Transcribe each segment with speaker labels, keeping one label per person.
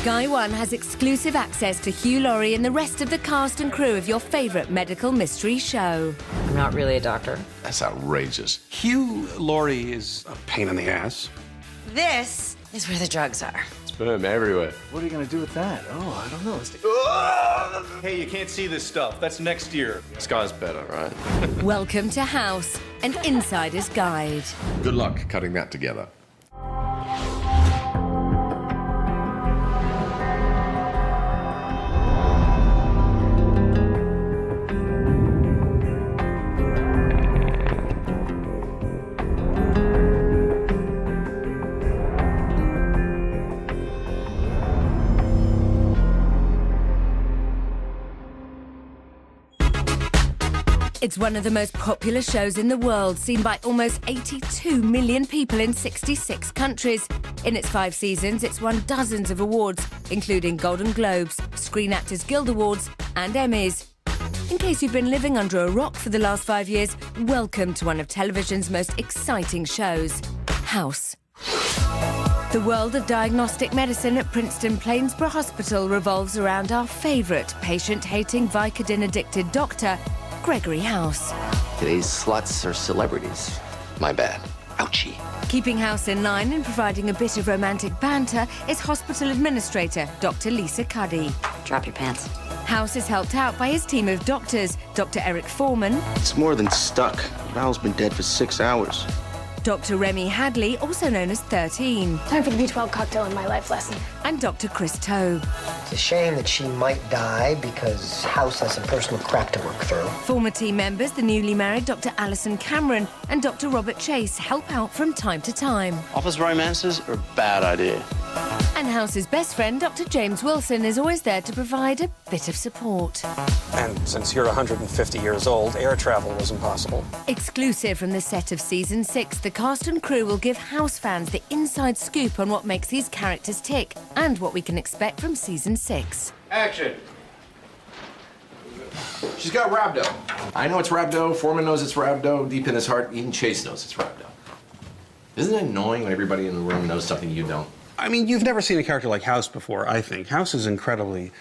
Speaker 1: Sky One has exclusive access to Hugh, Laurie and the rest of the cast and crew of your favourite medical mystery show.
Speaker 2: I'm not really a doctor.
Speaker 3: That's outrageous.
Speaker 4: Hugh Laurie is a pain in the ass.
Speaker 2: This is where the drugs are.
Speaker 3: Sperm everywhere.
Speaker 5: What are you gonna do with that? Oh, I don't know.
Speaker 6: Hey, you can't see this stuff. That's next year.
Speaker 3: Sky's better, right?
Speaker 1: Welcome to House, an insider's guide.
Speaker 3: Good luck cutting that together.
Speaker 1: It's one of the most popular shows in the world, seen by almost 82 million people in 66 countries. In its 5 seasons, it's won dozens of awards, including Golden Globes, Screen Actors Guild Awards and Emmys. In case you've been living under a rock for the last 5 years, welcome to one of television's most exciting shows, House. The world of diagnostic medicine at Princeton Plainsboro Hospital revolves around our favourite patient-hating Vicodin-addicted doctor, Gregory House.
Speaker 7: Today's sluts are celebrities. My bad. Ouchie.
Speaker 1: Keeping House in line and providing a bit of romantic banter is hospital administrator Dr. Lisa Cuddy.
Speaker 2: Drop your pants.
Speaker 1: House is helped out by his team of doctors, Dr. Eric Foreman.
Speaker 5: It's more than stuck. Val's been dead for 6 hours.
Speaker 1: Dr. Remy Hadley, also known as 13.
Speaker 8: Time for the B12 cocktail in my life lesson.
Speaker 1: And Dr. Chris Tobe.
Speaker 9: It's a shame that she might die because House has some personal crap to work through.
Speaker 1: Former team members, the newly married Dr. Alison Cameron and Dr. Robert Chase, help out from time to time.
Speaker 5: Office romances are a bad idea.
Speaker 1: And House's best friend, Dr. James Wilson, is always there to provide a bit of support.
Speaker 4: And since you're 150 years old, air travel was impossible.
Speaker 1: Exclusive from the set of Season 6, the cast and crew will give House fans the inside scoop on what makes these characters tick and what we can expect from Season 6.
Speaker 10: Action! She's got rhabdo. I know it's rhabdo, Foreman knows it's rhabdo, deep in his heart, even Chase knows it's rhabdo. Isn't it annoying when everybody in the room knows something you don't?
Speaker 4: I mean, you've never seen a character like House before, I think. House is incredibly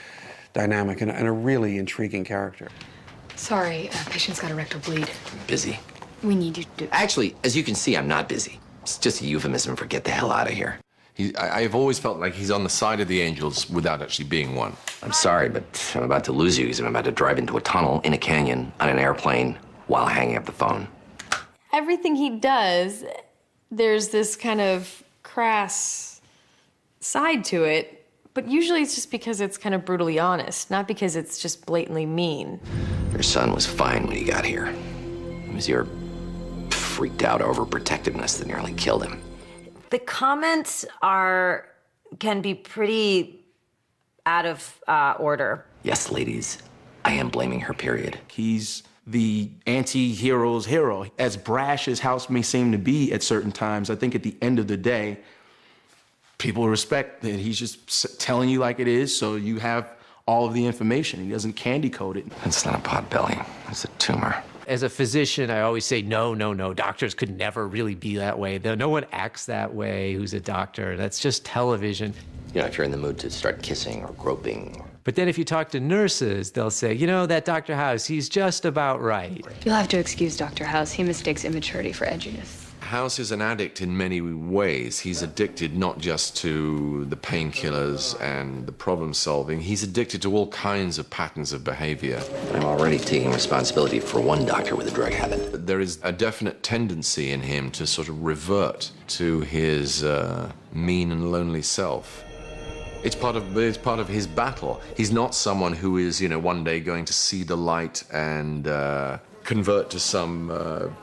Speaker 4: dynamic and a really intriguing character.
Speaker 8: Sorry, patient's got a rectal bleed.
Speaker 7: Busy.
Speaker 8: We need you to do...
Speaker 7: Actually, as you can see, I'm not busy. It's just a euphemism for get the hell out of here.
Speaker 3: I've always felt like he's on the side of the angels without actually being one.
Speaker 7: I'm sorry, but I'm about to lose you because I'm about to drive into a tunnel, in a canyon, on an airplane, while hanging up the phone.
Speaker 11: Everything he does, there's this kind of crass side to it, but usually it's just because it's kind of brutally honest, not because it's just blatantly mean.
Speaker 7: Your son was fine when he got here. It was your freaked out overprotectiveness that nearly killed him.
Speaker 2: The comments can be pretty out of order.
Speaker 7: Yes, ladies, I am blaming her, period.
Speaker 6: He's the anti-hero's hero. As brash as House may seem to be at certain times, I think at the end of the day, people respect that he's just telling you like it is, so you have all of the information. He doesn't candy coat it.
Speaker 7: It's not a pot belly, it's a tumor.
Speaker 12: As a physician, I always say, no, doctors could never really be that way. No one acts that way who's a doctor. That's just television.
Speaker 7: You know, if you're in the mood to start kissing or groping.
Speaker 12: But then if you talk to nurses, they'll say, you know, that Dr. House, he's just about right.
Speaker 8: You'll have to excuse Dr. House. He mistakes immaturity for edginess.
Speaker 3: House is an addict in many ways. He's addicted not just to the painkillers and the problem solving, he's addicted to all kinds of patterns of behavior.
Speaker 7: I'm already taking responsibility for one doctor with a drug habit.
Speaker 3: There is a definite tendency in him to sort of revert to his mean and lonely self. It's part of his battle. He's not someone who is, you know, one day going to see the light and convert to some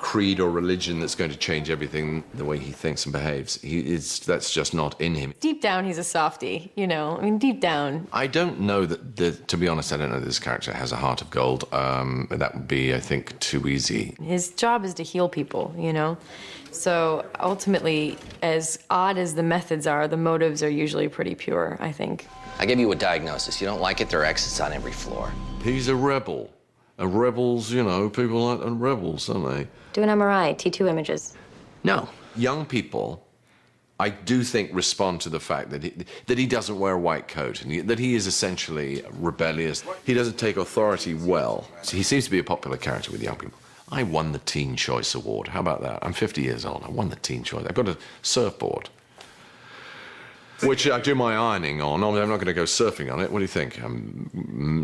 Speaker 3: creed or religion that's going to change everything the way he thinks and behaves. That's just not in him.
Speaker 11: Deep down, he's a softie, you know? I mean, deep down.
Speaker 3: I don't know to be honest, I don't know that this character has a heart of gold. That would be, I think, too easy.
Speaker 11: His job is to heal people, you know? So ultimately, as odd as the methods are, the motives are usually pretty pure, I think.
Speaker 7: I give you a diagnosis. You don't like it, there are exits on every floor.
Speaker 3: He's a rebel. And rebels, you know, people like rebels, don't they?
Speaker 2: Do an MRI, T2 images.
Speaker 7: No.
Speaker 3: Young people I do think respond to the fact that he doesn't wear a white coat, and that he is essentially rebellious. He doesn't take authority well. So he seems to be a popular character with young people. I won the Teen Choice Award. How about that? I'm 50 years old. I won the Teen Choice. I've got a surfboard, which I do my ironing on. I'm not going to go surfing on it. What do you think? I'm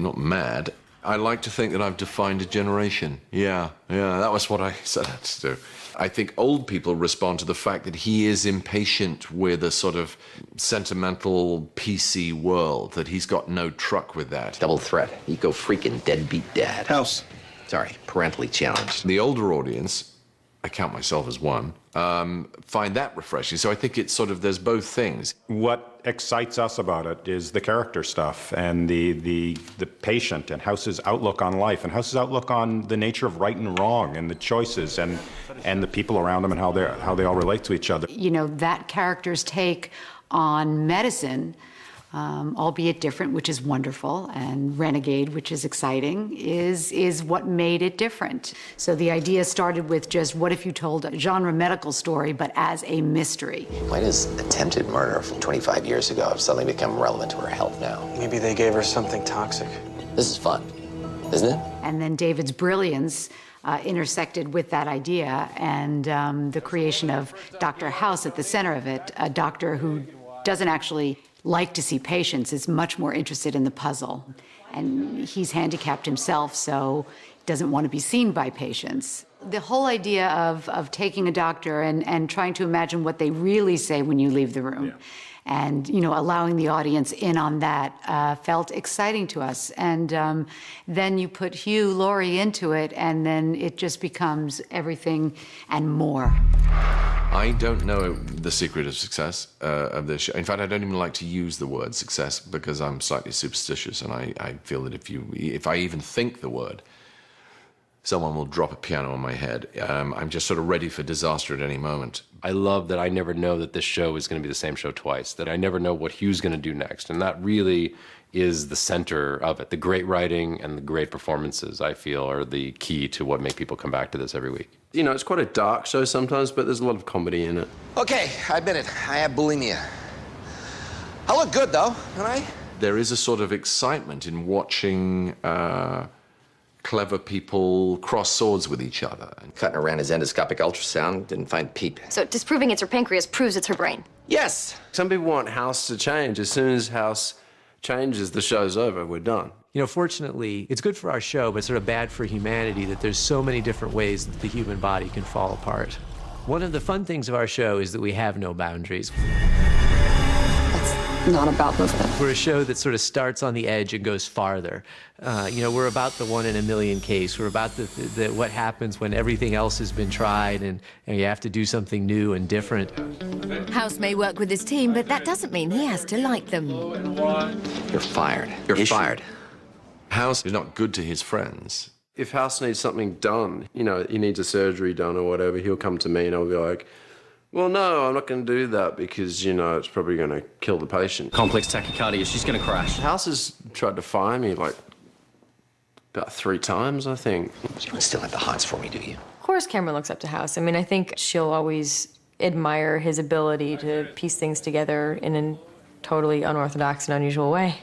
Speaker 3: not mad. I like to think that I've defined a generation. Yeah, that was what I set out to do. I think old people respond to the fact that he is impatient with a sort of sentimental PC world, that he's got no truck with that.
Speaker 7: Double threat. Eco freaking deadbeat dad.
Speaker 4: House.
Speaker 7: Sorry, parentally challenged.
Speaker 3: The older audience, I count myself as one, find that refreshing. So I think it's sort of, there's both things.
Speaker 13: What excites us about it is the character stuff and the patient and House's outlook on life and House's outlook on the nature of right and wrong and the choices and the people around him and how they all relate to each other.
Speaker 14: You know, that character's take on medicine, albeit different, which is wonderful, and renegade, which is exciting, is what made it different. So the idea started with just, what if you told a genre medical story, but as a mystery?
Speaker 7: Why does attempted murder from 25 years ago have suddenly become relevant to her health now?
Speaker 5: Maybe they gave her something toxic.
Speaker 7: This is fun, isn't it?
Speaker 14: And then David's brilliance intersected with that idea, and the creation of Dr. House at the center of it, a doctor who doesn't actually like to see patients, is much more interested in the puzzle. And he's handicapped himself, so doesn't want to be seen by patients. The whole idea of taking a doctor and trying to imagine what they really say when you leave the room, and allowing the audience in on that felt exciting to us. And then you put Hugh Laurie into it, and then it just becomes everything and more.
Speaker 3: I don't know the secret of success of this show. In fact, I don't even like to use the word success because I'm slightly superstitious, and I feel that if I even think the word, someone will drop a piano on my head. I'm just sort of ready for disaster at any moment.
Speaker 15: I love that I never know that this show is going to be the same show twice, that I never know what Hugh's going to do next, and that really is the center of it. The great writing and the great performances, I feel, are the key to what make people come back to this every week. You know, it's quite a dark show sometimes, but there's a lot of comedy in it.
Speaker 7: Okay, I admit it. I have bulimia. I look good, though, don't I?
Speaker 3: There is a sort of excitement in watching clever people cross swords with each other.
Speaker 7: Cutting around his endoscopic ultrasound, didn't find peep.
Speaker 16: So disproving it's her pancreas proves it's her brain.
Speaker 15: Yes! Some people want House to change. As soon as House changes, the show's over, we're done.
Speaker 12: You know, fortunately, it's good for our show, but it's sort of bad for humanity that there's so many different ways that the human body can fall apart. One of the fun things of our show is that we have no boundaries.
Speaker 16: That's not about movement.
Speaker 12: We're a show that sort of starts on the edge and goes farther. We're about the 1 in a million case. We're about what happens when everything else has been tried and you have to do something new and different.
Speaker 1: House may work with his team, but that doesn't mean he has to like them.
Speaker 7: You're fired. You're fired.
Speaker 3: House is not good to his friends.
Speaker 15: If House needs something done, he needs a surgery done or whatever, he'll come to me and I'll be like, well, no, I'm not going to do that because, it's probably going to kill the patient.
Speaker 17: Complex tachycardia, she's going to crash.
Speaker 15: House has tried to fire me about 3 times, I think.
Speaker 7: You don't still have the hots for me, do you?
Speaker 11: Of course Cameron looks up to House. I mean, I think she'll always admire his ability to piece things together in a totally unorthodox and unusual way.